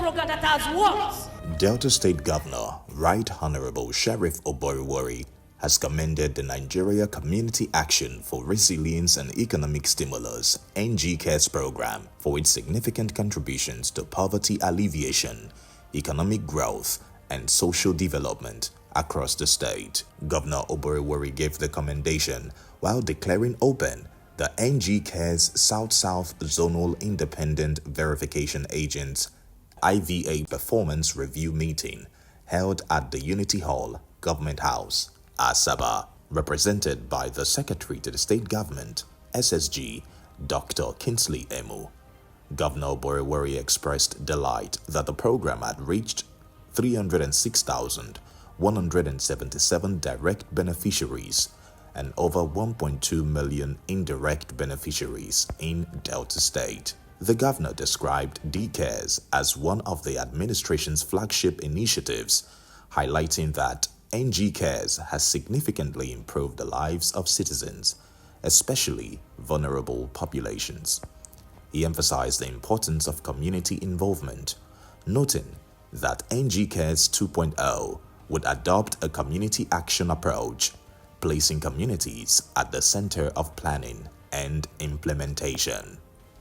program that has worked. Delta State Governor, Right Honorable Sheriff Oboriwori, has commended the Nigeria Community Action for Resilience and Economic Stimulus (NG Cares program for its significant contributions to poverty alleviation, economic growth, and social development across the state. Governor Oboriwori gave the commendation while declaring open the NG Cares South-South Zonal Independent Verification Agents IVA Performance Review Meeting held at the Unity Hall, Government House, Asaba, represented by the Secretary to the State Government, SSG, Dr. Kingsley Emu. Governor Oboriwori expressed delight that the program had reached 306,177 direct beneficiaries and over 1.2 million indirect beneficiaries in Delta State. The governor described DCares as one of the administration's flagship initiatives, highlighting that NG Cares has significantly improved the lives of citizens, especially vulnerable populations. He emphasized the importance of community involvement, noting that NG Cares 2.0 would adopt a community action approach, placing communities at the center of planning and implementation.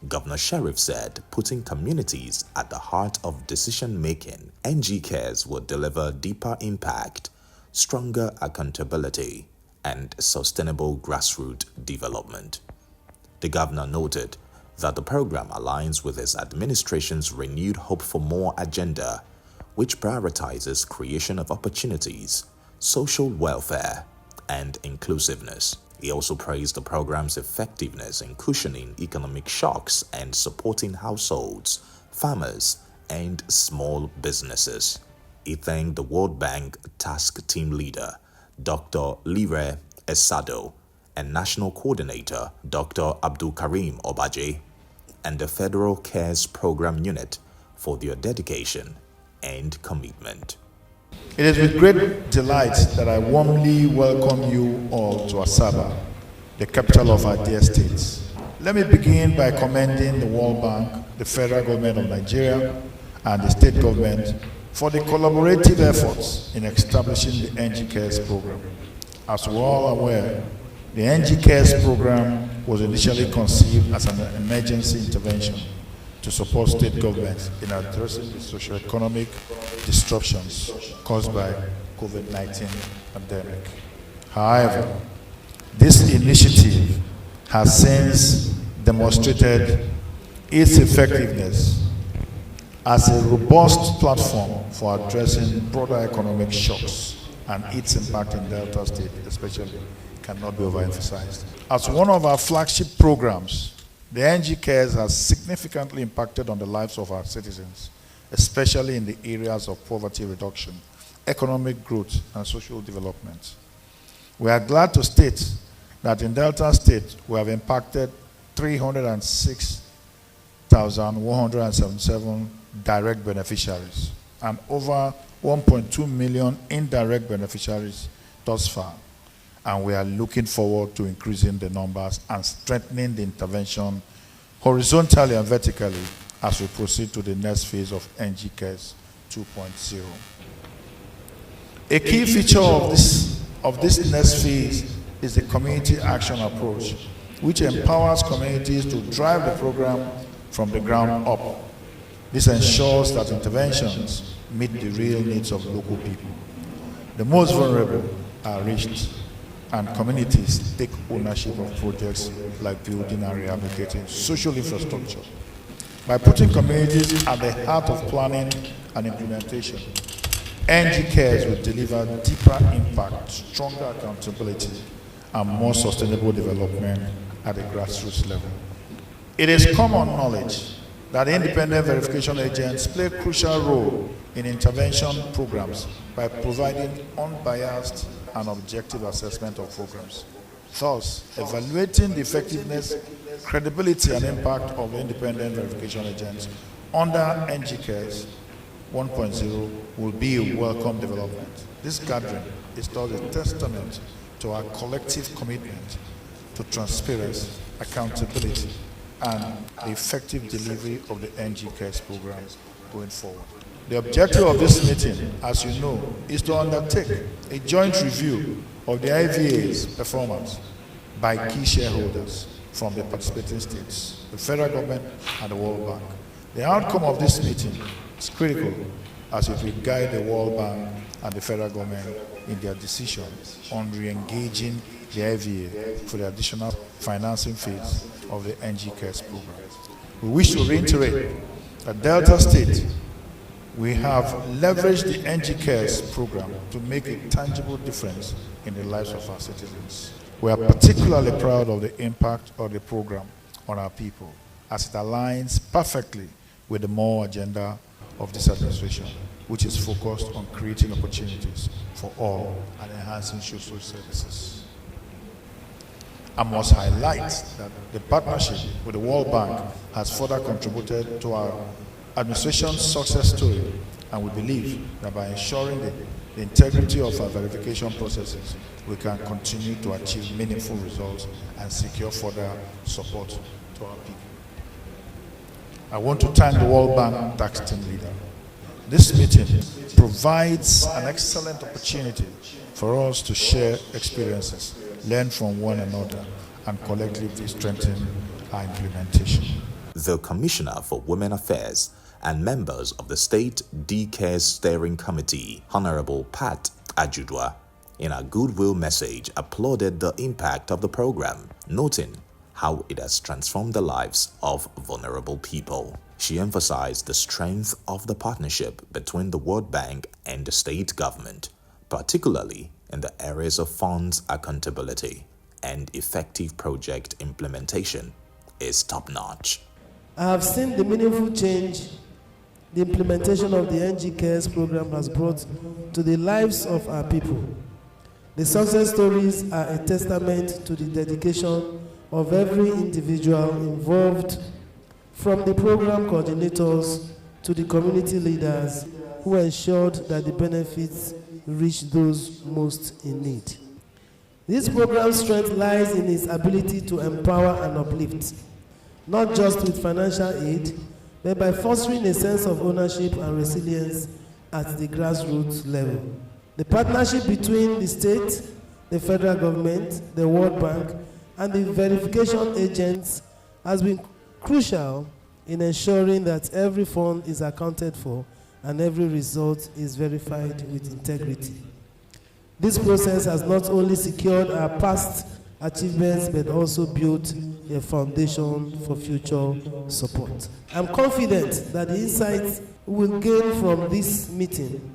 Governor Sheriff said putting communities at the heart of decision-making, NG Cares will deliver deeper impact, stronger accountability, and sustainable grassroots development. The governor noted that the program aligns with his administration's renewed Hope for More agenda, which prioritizes creation of opportunities, social welfare, and inclusiveness. He also praised the program's effectiveness in cushioning economic shocks and supporting households, farmers, and small businesses. He thanked the World Bank Task Team Leader, Dr. Lire Esado, and National Coordinator, Dr. Abdul Karim Obaje, and the Federal Cares Program Unit for their dedication and commitment. It is with great delight that I warmly welcome you all to Asaba, the capital of our dear state. Let me begin by commending the World Bank, the federal government of Nigeria, and the state government for the collaborative efforts in establishing the NG Cares program. As we're all aware, the NG Cares program was initially conceived as an emergency intervention to support state governments in addressing the socio-economic disruptions caused by COVID-19 pandemic. However, this initiative has since demonstrated its effectiveness as a robust platform for addressing broader economic shocks, and its impact in Delta State especially cannot be overemphasized. As one of our flagship programs, the NG Cares has significantly impacted on the lives of our citizens, especially in the areas of poverty reduction, economic growth, and social development. We are glad to state that in Delta State, we have impacted 306,177 direct beneficiaries and over 1.2 million indirect beneficiaries thus far. And we are looking forward to increasing the numbers and strengthening the intervention horizontally and vertically as we proceed to the next phase of NG Cares 2.0. A key feature of this next phase is the community action approach, which empowers communities to drive the program from the ground up. This ensures that interventions meet the real needs of local people. The most vulnerable are reached, and communities take ownership of projects like building and rehabilitating social infrastructure. By putting communities at the heart of planning and implementation, NG Cares will deliver deeper impact, stronger accountability, and more sustainable development at the grassroots level. It is common knowledge that independent verification agents play a crucial role in intervention programs by providing unbiased and objective assessment of programs. Thus, evaluating the effectiveness, credibility, and impact of independent verification agents under NG Cares 1.0 will be a welcome development. This gathering is thus a testament to our collective commitment to transparency, accountability, and the effective delivery of the NG Cares program going forward. The objective of this meeting, as you know, is to undertake a joint review of the IVA's performance by key shareholders from the participating states, the federal government, and the World Bank. The outcome of this meeting is critical as it will guide the World Bank and the federal government in their decision on re-engaging the IVA for the additional financing phase of the NG Cares program. We wish to reiterate that Delta State, we have leveraged the NG Cares program to make a tangible difference in the lives of our citizens. We are particularly proud of the impact of the program on our people, as it aligns perfectly with the MORE agenda of this administration, which is focused on creating opportunities for all and enhancing social services. I must highlight that the partnership with the World Bank has further contributed to our administration's success story, and we believe that by ensuring the integrity of our verification processes, we can continue to achieve meaningful results and secure further support to our people. I want to thank the World Bank tax team leader. This meeting provides an excellent opportunity for us to share experiences, learn from one another, and collectively strengthen our implementation. The Commissioner for Women Affairs and members of the State D-Care Steering Committee, Honorable Pat Ajudwa, in a goodwill message applauded the impact of the program, noting how it has transformed the lives of vulnerable people. She emphasized the strength of the partnership between the World Bank and the state government, particularly in the areas of funds accountability and effective project implementation is top-notch. I have seen the meaningful change the implementation of the NG Cares program has brought to the lives of our people. The success stories are a testament to the dedication of every individual involved, from the program coordinators to the community leaders who ensured that the benefits reach those most in need. This program's strength lies in its ability to empower and uplift, not just with financial aid, but by fostering a sense of ownership and resilience at the grassroots level. The partnership between the state, the federal government, the World Bank, and the verification agents has been crucial in ensuring that every fund is accounted for and every result is verified with integrity. This process has not only secured our past achievements but also built a foundation for future support. I'm confident that the insights we will gain from this meeting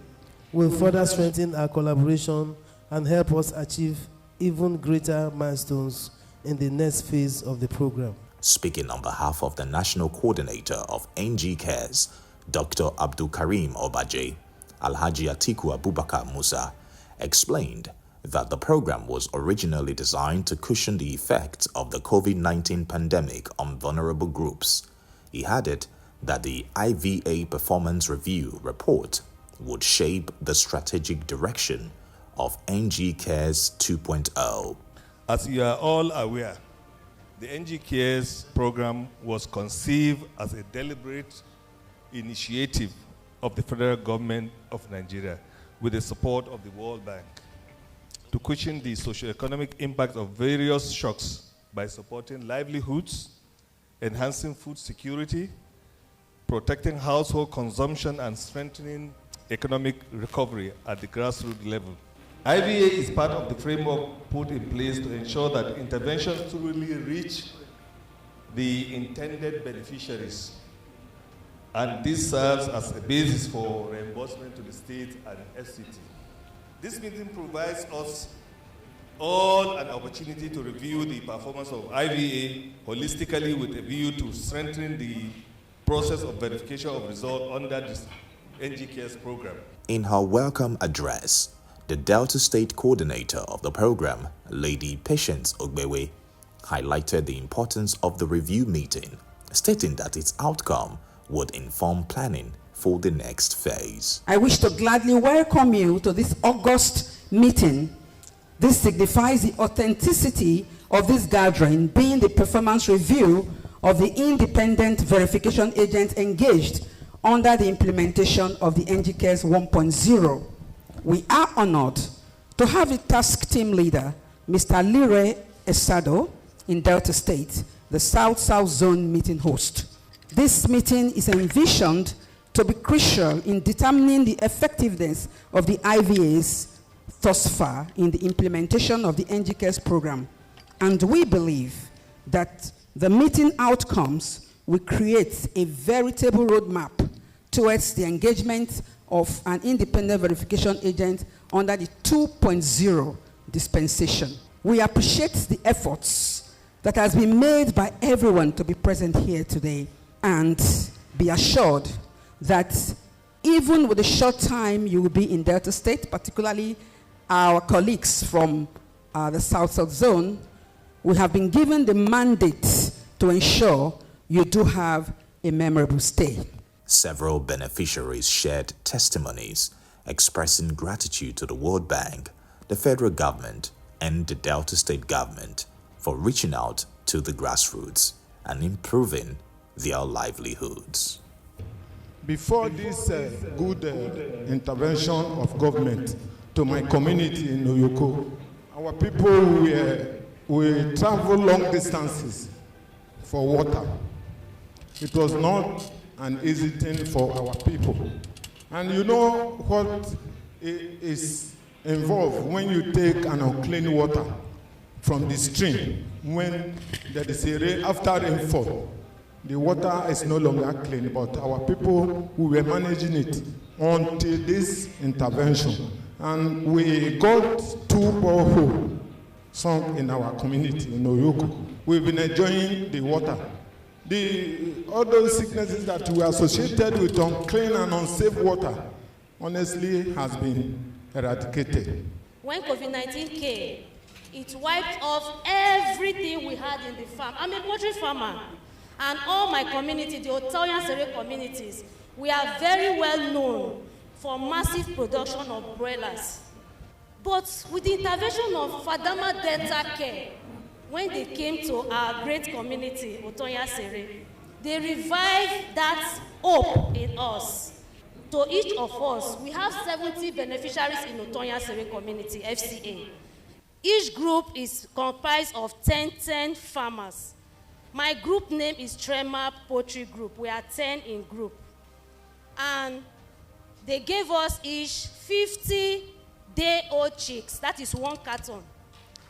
will further strengthen our collaboration and help us achieve even greater milestones in the next phase of the program. Speaking on behalf of the National Coordinator of NG Cares, Dr. Abdul Karim Obaje, Alhaji Atiku Abubakar Musa, explained that the program was originally designed to cushion the effects of the COVID-19 pandemic on vulnerable groups. He added that the IVA Performance Review report would shape the strategic direction of NG Cares 2.0. As you are all aware, the NG Cares program was conceived as a deliberate initiative of the federal government of Nigeria with the support of the World Bank to cushion the socio-economic impact of various shocks by supporting livelihoods, enhancing food security, protecting household consumption, and strengthening economic recovery at the grassroots level. IVA is part of the framework put in place to ensure that interventions truly reach the intended beneficiaries, and this serves as a basis for reimbursement to the state and FCT. This meeting provides us all an opportunity to review the performance of IVA holistically with a view to strengthening the process of verification of results under this NG Cares program. In her welcome address, the Delta State Coordinator of the program, Lady Patience Ogbewe, highlighted the importance of the review meeting, stating that its outcome would inform planning for the next phase. I wish to gladly welcome you to this August meeting. This signifies the authenticity of this gathering being the performance review of the independent verification agent engaged under the implementation of the NG Cares 1.0. We are honored to have the task team leader, Mr. Lire Esado, in Delta State, the South-South Zone meeting host. This meeting is envisioned to be crucial in determining the effectiveness of the IVAs thus far in the implementation of the NG Cares program. And we believe that the meeting outcomes will create a veritable roadmap towards the engagement of an independent verification agent under the 2.0 dispensation. We appreciate the efforts that has been made by everyone to be present here today, and be assured that even with the short time you will be in Delta State, particularly our colleagues from the South-South Zone, we have been given the mandate to ensure you do have a memorable stay. Several beneficiaries shared testimonies expressing gratitude to the World Bank, the federal government, and the Delta State government for reaching out to the grassroots and improving their livelihoods. Before this good intervention of government to my community in Oyoko, our people we travel long distances for water. It was not an easy thing for our people. And you know what is involved when you take an unclean water from the stream when there is a rain, after rainfall. The water is no longer clean, but our people, we were managing it until this intervention. And we got 2 boreholes sunk in our community in Oyoko. We've been enjoying the water. All those sicknesses that were associated with unclean and unsafe water, honestly, has been eradicated. When COVID-19 came, it wiped off everything we had in the farm. I'm a poultry farmer. And all my community, the Otoyan Sere communities, we are very well known for massive production of broilers. But with the intervention of Fadama Delta Care, when they came to our great community, Otoyan Sere, they revived that hope in us. To each of us, we have 70 beneficiaries in Otoyan Sere community, FCA. Each group is comprised of 10 farmers. My group name is Trema Poultry Group. We are 10 in group. And they gave us each 50-day-old chicks. That is 1 carton.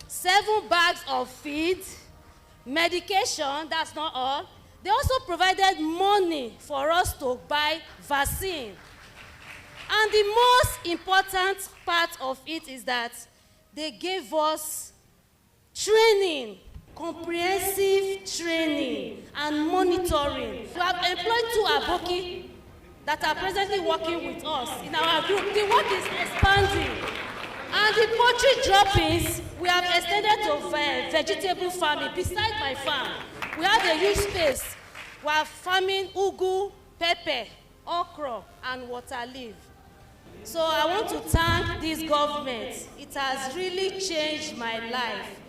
7 bags of feed, medication, that's not all. They also provided money for us to buy vaccine. And the most important part of it is that they gave us training, comprehensive training and monitoring. We have employed 2 aboki that are presently working with us in our group. The work is expanding. And the poultry droppings, we have extended to vegetable farming. Beside my farm, we have a huge space. We are farming ugu, pepper, okra, and water leaf. So I want to thank this government. It has really changed my life.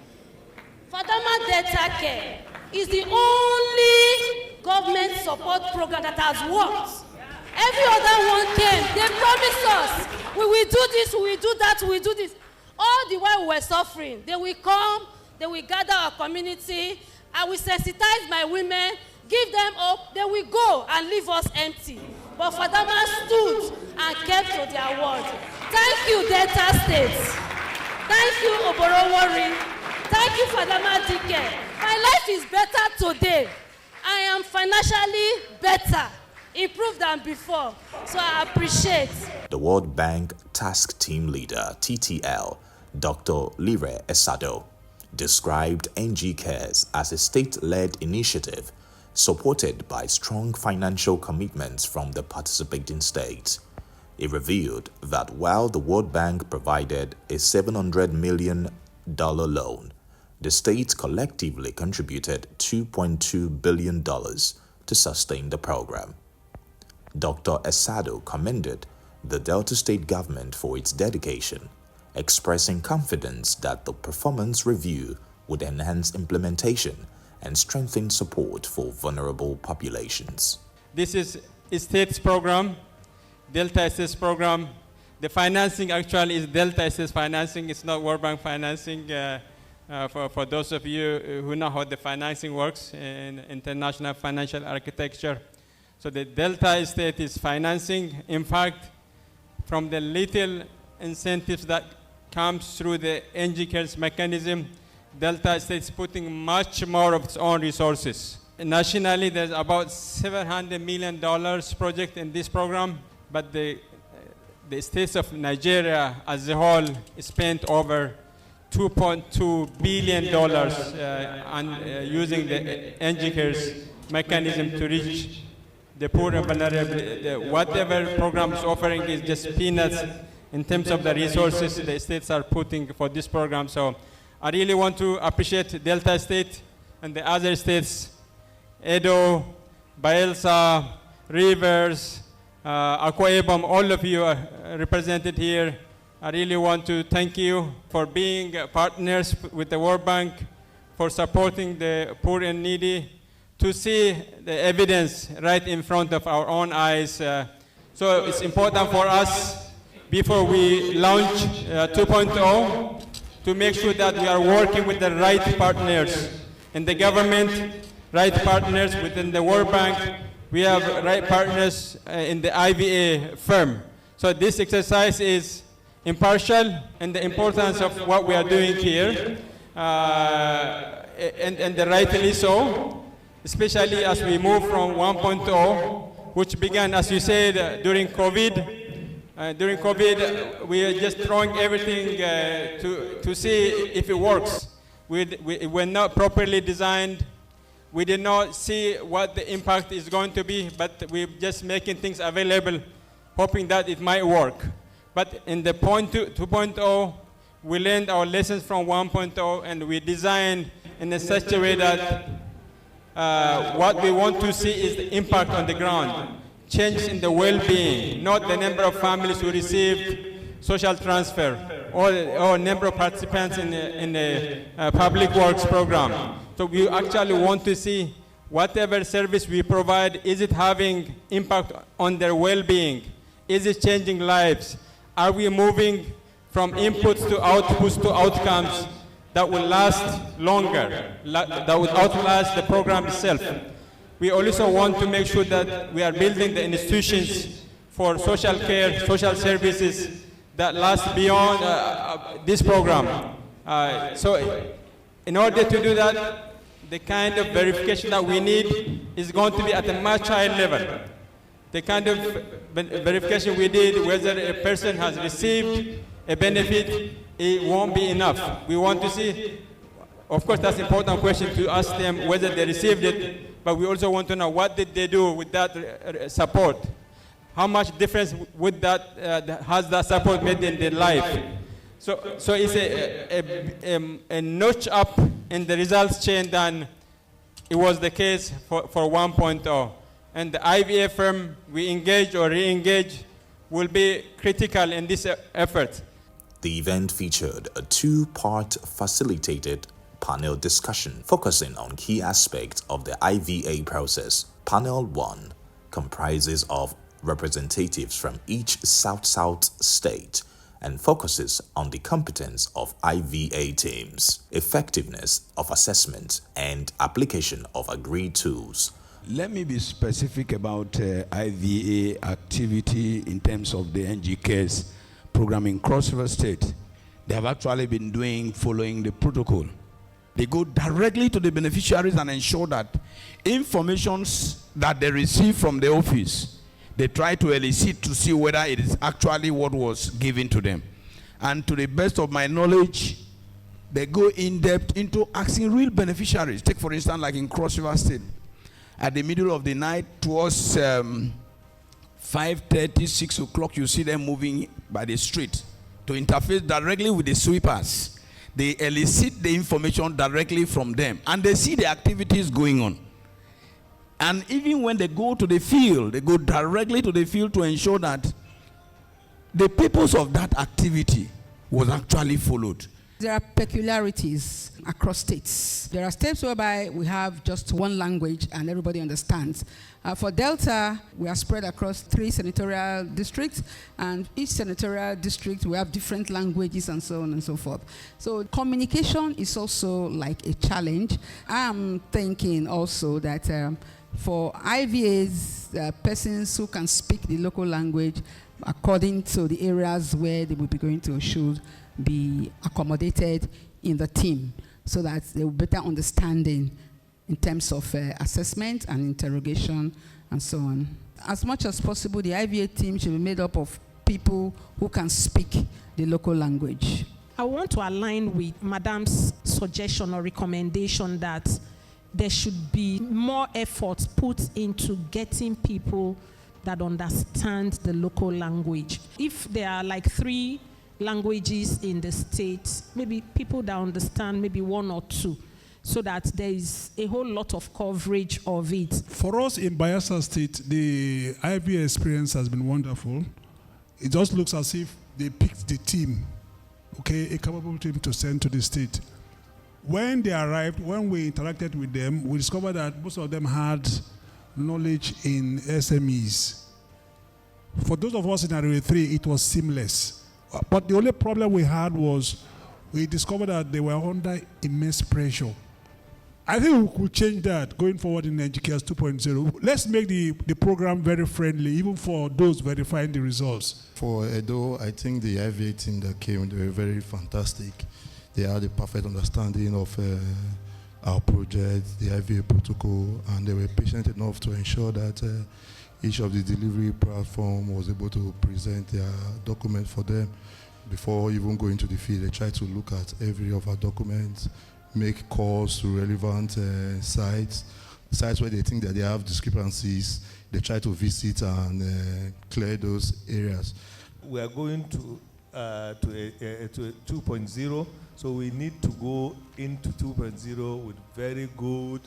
Fadama Delta Care is the only government support program that has worked. Every other one came, they promised us, we will do this, we will do that, we will do this. All the while we were suffering, they will come, they will gather our community, I will sensitize my women, give them hope, they will go and leave us empty. But Fadama stood and kept to their word. Thank you, Delta State. Thank you, Oborowori. Thank you, Fadama Dike. My life is better today. I am financially better, improved than before. So I appreciate. The World Bank Task Team Leader, TTL, Dr. Lire Esado, described NG Cares as a state-led initiative supported by strong financial commitments from the participating states. It revealed that while the World Bank provided a $700 million loan, the states collectively contributed $2.2 billion to sustain the program. Dr. Esado commended the Delta State government for its dedication, expressing confidence that the performance review would enhance implementation and strengthen support for vulnerable populations. This is States program, Delta SS program. The financing actually is Delta SS financing. It's not World Bank financing. For those of you who know how the financing works in international financial architecture. So the Delta State is financing. In fact, from the little incentives that comes through the NG Cares mechanism, Delta State is putting much more of its own resources. Nationally, there's about $700 million project in this program, but the states of Nigeria as a whole spent over $2.2 billion using the NG Cares mechanism to reach the poor and vulnerable. Whatever program is offering is just peanuts in terms of the resources the states are putting for this program. So I really want to appreciate Delta State and the other states, Edo, Bayelsa, Rivers, Akwa Ibom, all of you are represented here. I really want to thank you for being partners with the World Bank, for supporting the poor and needy, to see the evidence right in front of our own eyes. So it's important for us, before we launch 2.0, to make sure that we are working with the right partners in the government, right partners within the World Bank. We have right partners in the IVA firm. So this exercise is impartial, and the importance of what we are doing here, and rightly so, especially as we move from 1.0, which began, as you said, during COVID. During COVID, we are just throwing everything to see if it works. We were not properly designed. We did not see what the impact is going to be, but we're just making things available, hoping that it might work. But in the 2.0, we learned our lessons from 1.0, and we designed in such a way that what we want to see is the impact on the ground, change in the well-being, not the number of families who received social transfer or number of participants in the public works program. So we actually want to see whatever service we provide, is it having impact on their well-being? Is it changing lives? Are we moving from inputs to outputs to outcomes that will last longer, that will outlast the program itself? We also want to make sure that we are building the institutions for social care, social services that last beyond this program. So in order to do that, the kind of verification that we need is going to be at a much higher level. The kind of verification we did, whether a person has received a benefit, it won't be enough. We want to see, of course, that's an important question to ask them whether they received it, but we also want to know what did they do with that support. How much difference would has that support made in their life? So it's a notch up in the results chain than it was the case for 1.0. And the IVA firm we engage or re-engage will be critical in this effort. The event featured a two-part facilitated panel discussion focusing on key aspects of the IVA process. Panel 1 comprises of representatives from each South-South state and focuses on the competence of IVA teams, effectiveness of assessment, and application of agreed tools. Let me be specific about IVA activity in terms of the NG Cares program in Cross River State. They have actually been following the protocol. They go directly to the beneficiaries and ensure that information that they receive from the office, they try to elicit to see whether it is actually what was given to them. And to the best of my knowledge, they go in depth into asking real beneficiaries. Take for instance, like in Cross River State, at the middle of the night towards 5:30, 6 o'clock, you see them moving by the street to interface directly with the sweepers. They elicit the information directly from them, and they see the activities going on. And even when they go to the field, they go directly to the field to ensure that the purpose of that activity was actually followed. there are peculiarities across states. There are states whereby we have just one language and everybody understands. For Delta, we are spread across 3 senatorial districts, and each senatorial district we have different languages and so on and so forth. So communication is also like a challenge. I'm thinking also that for IVAs, persons who can speak the local language according to the areas where they will be going to should be accommodated in the team so that they will better understanding in terms of assessment and interrogation and so on. As much as possible, the IVA team should be made up of people who can speak the local language. I want to align with Madam's suggestion or recommendation that there should be more effort put into getting people that understand the local language. If there are like 3 languages in the state, maybe people that understand maybe 1 or 2, so that there is a whole lot of coverage of it. For us in Bayelsa State, the IVA experience has been wonderful. It just looks as if they picked the team, okay, a capable team to send to the state. When they arrived, when we interacted with them, we discovered that most of them had knowledge in SMEs. For those of us in Area 3, it was seamless. But the only problem we had was we discovered that they were under immense pressure. I think we could change that going forward in NGCARES 2.0. Let's make the program very friendly, even for those verifying the results. For Edo, I think the IVA team that came, they were very fantastic. They had a perfect understanding of our project, the IVA protocol, and they were patient enough to ensure that each of the delivery platform was able to present their document for them before even going to the field. They tried to look at every of our documents, make calls to relevant sites where they think that they have discrepancies. They try to visit and clear those areas. We are going to 2.0, so we need to go into 2.0 with very good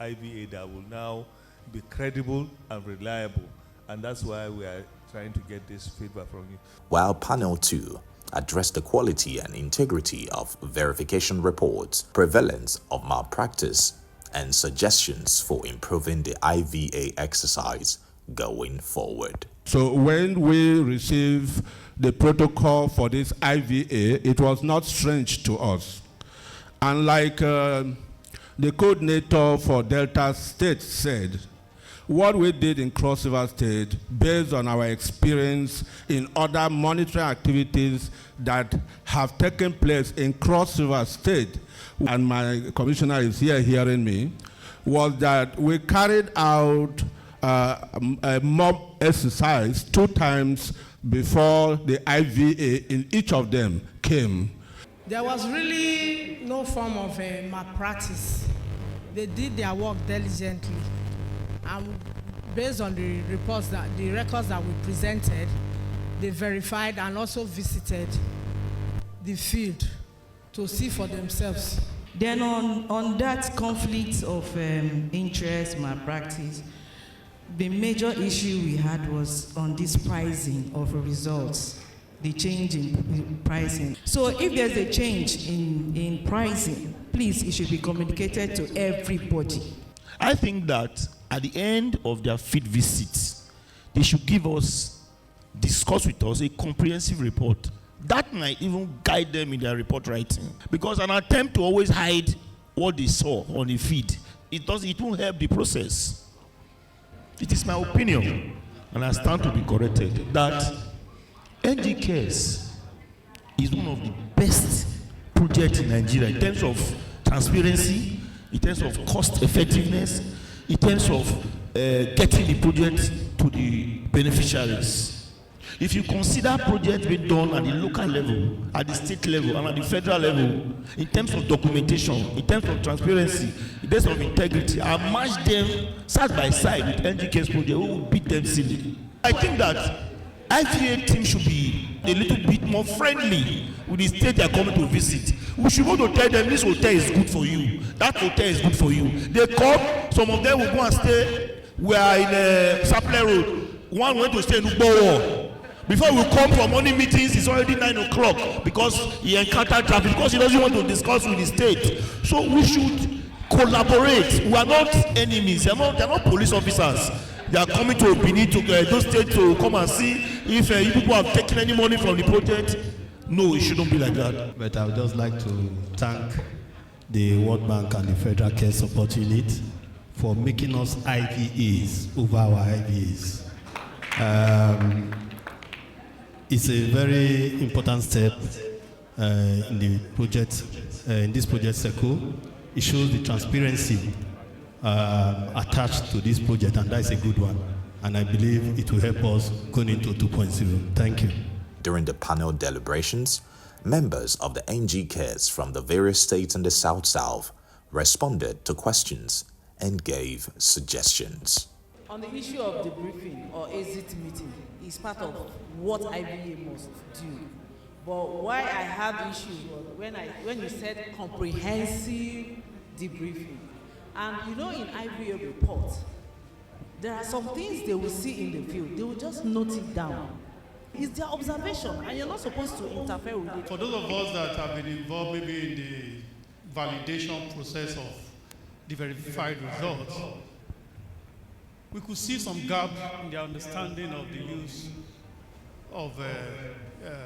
IVA that will now be credible and reliable, and that's why we are trying to get this feedback from you. While Panel 2 addressed the quality and integrity of verification reports, prevalence of malpractice, and suggestions for improving the IVA exercise going forward. So when we received the protocol for this IVA, it was not strange to us. Unlike the coordinator for Delta State said, what we did in Cross River State, based on our experience in other monitoring activities that have taken place in Cross River State, and my commissioner is here hearing me, was that we carried out a mob exercise 2 times before the IVA in each of them came. There was really no form of malpractice. They did their work diligently. And based on the records that we presented, they verified and also visited the field to see for themselves. Then on that conflict of interest, malpractice, the major issue we had was on this pricing of results, the change in pricing. So if there's a change in pricing, please, it should be communicated to everybody. I think that at the end of their field visits, they should discuss with us a comprehensive report. That might even guide them in their report writing. Because an attempt to always hide what they saw on the feed, it won't help the process. It is my opinion, and I stand to be corrected, that NGCARES is one of the best projects in Nigeria in terms of transparency, in terms of cost effectiveness, in terms of getting the project to the beneficiaries. If you consider projects being done at the local level, at the state level, and at the federal level, in terms of documentation, in terms of transparency, in terms of integrity, I match them side by side with NGCARES project, who will beat them silly. I think that IVA team should be a little bit more friendly with the state they are coming to visit. We should go to tell them this hotel is good for you, that hotel is good for you. They come, some of them will go and stay. We are in Sapele Road. One went to stay in Ugbowo. Before we come for morning meetings, it's already 9 o'clock because he encountered traffic, because he doesn't want to discuss with the state. So we should collaborate. We are not enemies. They are not police officers. They are coming to Benin, to those states, to come and see if you people have taken any money from the project. No, it shouldn't be like that. But I would just like to thank the World Bank and the Federal Care Support Unit for making us IVAs over our IVAs. It's a very important step in the project, in this project cycle. It shows the transparency attached to this project, and that is a good one. And I believe it will help us going into 2.0. Thank you. During the panel deliberations, members of the NG Cares from the various states in the South responded to questions and gave suggestions. On the issue of debriefing or exit meeting, is part of what IVA must do. But why I had issues was when you said comprehensive debriefing. And you know, in IVA report, there are some things they will see in the field. They will just note it down. It's their observation, and you're not supposed to interfere with it. For those of us that have been involved maybe in the validation process of the verified results, we could see some gap in the understanding of the use of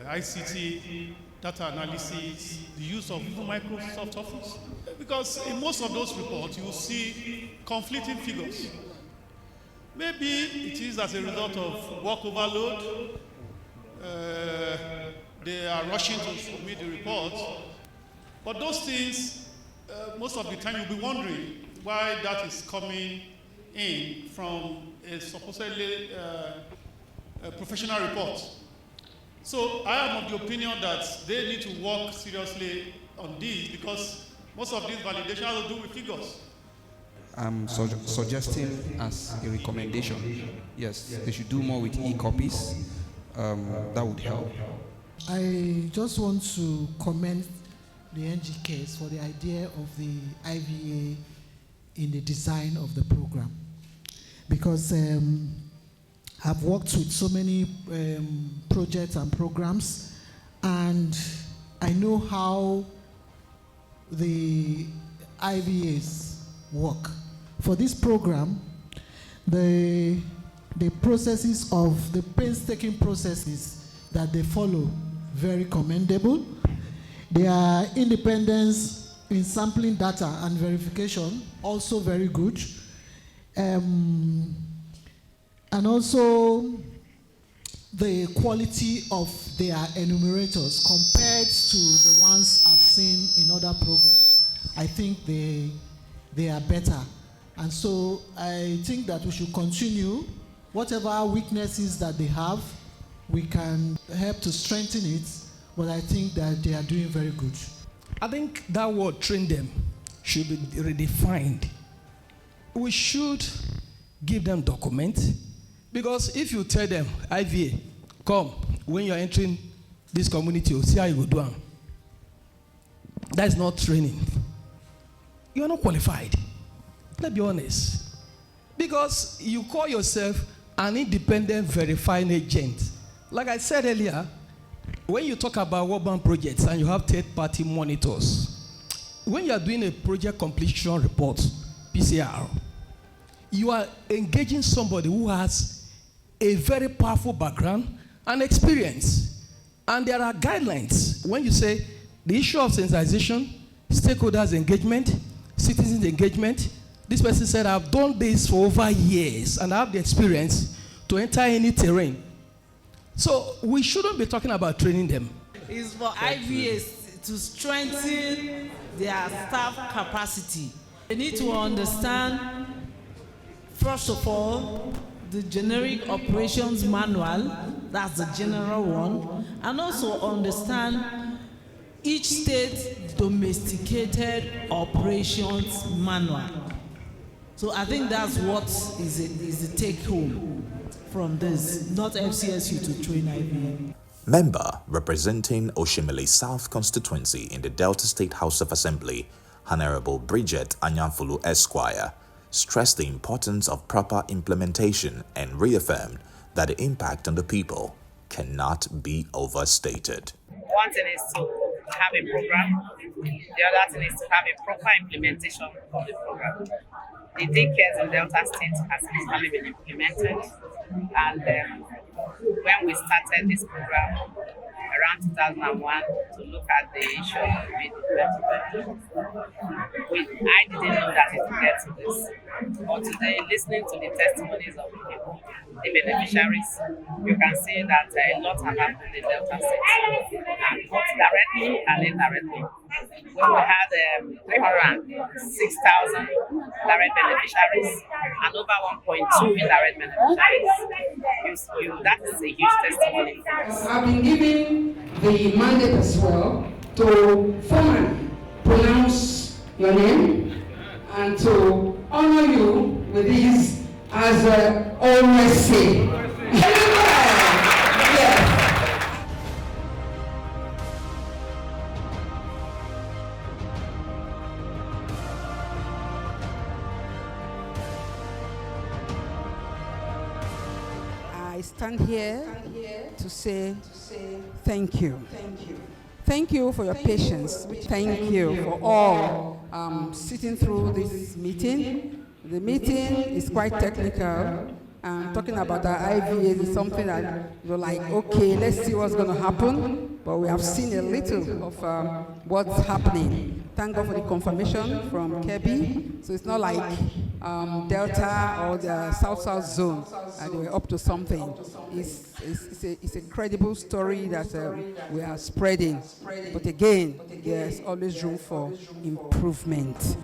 ICT, data analysis, the use of even Microsoft Office. Because in most of those reports, you will see conflicting figures. Maybe it is as a result of work overload. They are rushing to submit the reports. But those things, most of the time you'll be wondering why that is coming in from a supposedly professional report. So I am of the opinion that they need to work seriously on this, because most of these validations have to do with figures. I'm suggesting as a recommendation, yes, they should do more with e-copies. That would help. I just want to commend the NG case for the idea of the IVA in the design of the program, because I've worked with so many projects and programs, and I know how the IVAs work. For this program, the processes of the painstaking processes that they follow, very commendable. Their independence in sampling data and verification, also very good. And also the quality of their enumerators compared to the ones I've seen in other programs. I think they are better. And so I think that we should continue. Whatever weaknesses that they have, we can help to strengthen it, but I think that they are doing very good. I think that word train them should be redefined. We should give them documents, because if you tell them, IVA, come, when you're entering this community, you'll see how you go do it. That is not training. You are not qualified. Let's be honest. Because you call yourself an independent verifying agent. Like I said earlier, when you talk about World Bank projects and you have third-party monitors, when you are doing a project completion report, PCR, you are engaging somebody who has a very powerful background and experience. And there are guidelines. When you say the issue of sensitization, stakeholders engagement, citizens engagement, this person said, I've done this for over years and I have the experience to enter any terrain. So we shouldn't be talking about training them. It's for IVAs to strengthen their staff capacity. They need to understand, first of all, the generic operations manual, that's the general one, and also understand each state's domesticated operations manual. So I think that's what is the take home from this, not FCSU to train IVA. Member representing Oshimili South constituency in the Delta State House of Assembly, Honorable Bridget Anyanfulu Esquire, stressed the importance of proper implementation and reaffirmed that the impact on the people cannot be overstated. One thing is to have a program. The other thing is to have a proper implementation of the program. The daycares in Delta State has basically been implemented, and when we started this program around 2001 to look at the issue of COVID-19, I didn't know that it would get to this. But today, listening to the testimonies of the people, the beneficiaries, you can see that a lot have happened in Delta State, and both directly and indirectly. When we had 306,000 direct beneficiaries and over 1.2 indirect beneficiaries, that is a huge testimony. I've been given the mandate as well to formally pronounce your name and to honor you with these, as I always say. I stand here to say thank you. Thank you for your patience. Thank you for all sitting through this meeting. The meeting is quite technical. Talking about the IVA is something that you're like, okay, let's see what's going to happen. But we have seen a little of what's happening. Thank God for the confirmation from Kebbi. So it's not like Delta or the South zone, and they were up to something. It's a credible story that we are spreading. But again, there's always room for improvement.